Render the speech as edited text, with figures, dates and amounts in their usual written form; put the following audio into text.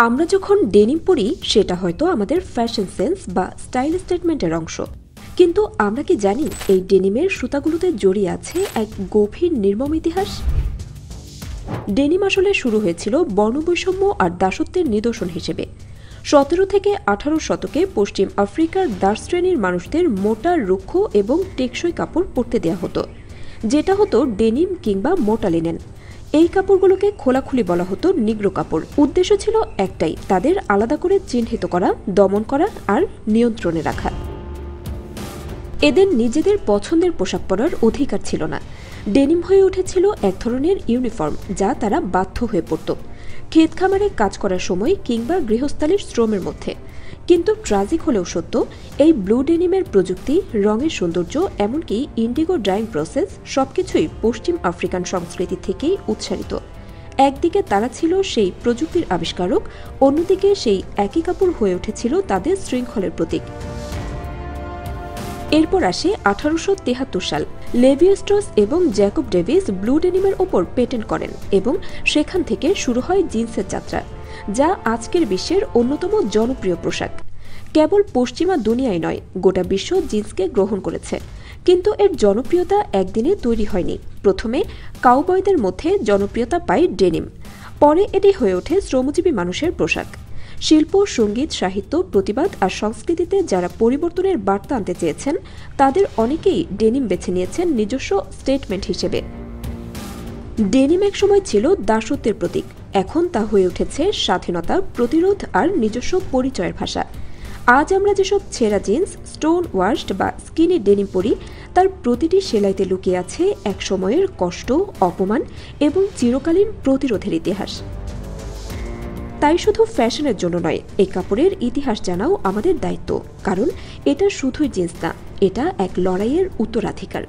আমরা যখন ডেনিম পরি সেটা হয়তো আমাদের ফ্যাশন সেন্স বা স্টাইল স্টেটমেন্টের অংশ, কিন্তু আমরা কি জানি এই ডেনিমের সুতাগুলোতে জড়িয়ে আছে এক গভীর নির্মম ইতিহাস। ডেনিম আসলে শুরু হয়েছিল বর্ণবৈষম্য আর দাসত্বের নিদর্শন হিসেবে। 17 থেকে 18 শতকে পশ্চিম আফ্রিকার দাস শ্রেণীর মানুষদের মোটা, রুক্ষ এবং টেকসই কাপড় পরতে দেওয়া হতো, যেটা হতো ডেনিম কিংবা মোটা লিনেন। এই কাপড়গুলোকে খোলাখুলি বলা হতো নিগ্রো কাপড়। উদ্দেশ্য ছিল একটাই, তাদের আলাদা করে চিহ্নিত করা, দমন করা আর নিয়ন্ত্রণে রাখা। এদের নিজেদের পছন্দের পোশাক পরার অধিকার ছিল না। ডেনিম হয়ে উঠেছিল এক ধরনের ইউনিফর্ম যা তারা বাধ্য হয়ে পড়ত ক্ষেত খামারে কাজ করার সময় কিংবা গৃহস্থালির শ্রমের মধ্যে। কিন্তু ট্রাজিক হলেও সত্য, এই ব্লু ডেনিমের প্রযুক্তি, রঙের সৌন্দর্য, এমনকি ইন্ডিগো ডাইং প্রসেস সবকিছুই পশ্চিম আফ্রিকান সংস্কৃতি থেকেই উৎসারিত। একদিকে তারা ছিল সেই প্রযুক্তির আবিষ্কারক, অন্যদিকে সেই একই কাপড় হয়ে উঠেছিল তাদের শৃঙ্খলের প্রতীক। এরপর আসে 1873 সাল। লেভি স্ট্রস এবং জ্যাকব ডেভিস ব্লু ডেনিমের ওপর পেটেন্ট করেন এবং সেখান থেকে শুরু হয় জিন্সের যাত্রা, যা আজকের বিশ্বের অন্যতম জনপ্রিয় পোশাক। কেবল পশ্চিমা দুনিয়ায় নয়, গোটা বিশ্ব জিন্সকে গ্রহণ করেছে। কিন্তু এর জনপ্রিয়তা একদিনে তৈরি হয়নি। প্রথমে কাউবয়দের মধ্যে জনপ্রিয়তা পায় ডেনিম, পরে এটি হয়ে ওঠে শ্রমজীবী মানুষের পোশাক। শিল্প, সঙ্গীত, সাহিত্য, প্রতিবাদ আর সংস্কৃতিতে যারা পরিবর্তনের বার্তা আনতে চেয়েছেন তাদের অনেকেই ডেনিম বেছে নিয়েছেন নিজস্ব স্টেটমেন্ট হিসেবে। ডেনিম এক সময় ছিল দাসত্বের প্রতীক, এখন তা হয়ে উঠেছে স্বাধীনতা, প্রতিরোধ আর নিজস্ব পরিচয়ের ভাষা। আজ আমরা যেসব ছেঁড়া জিন্স, স্টোন ওয়াশড বা স্কিনি ডেনিম পরি, তার প্রতিটি সেলাইতে লুকিয়ে আছে এক সময়ের কষ্ট, অপমান এবং চিরকালীন প্রতিরোধের ইতিহাস। তাই শুধু ফ্যাশনের জন্য নয়, এই কাপড়ের ইতিহাস জানাও আমাদের দায়িত্ব, কারণ এটা শুধুই জিন্স না, এটা এক লড়াইয়ের উত্তরাধিকার।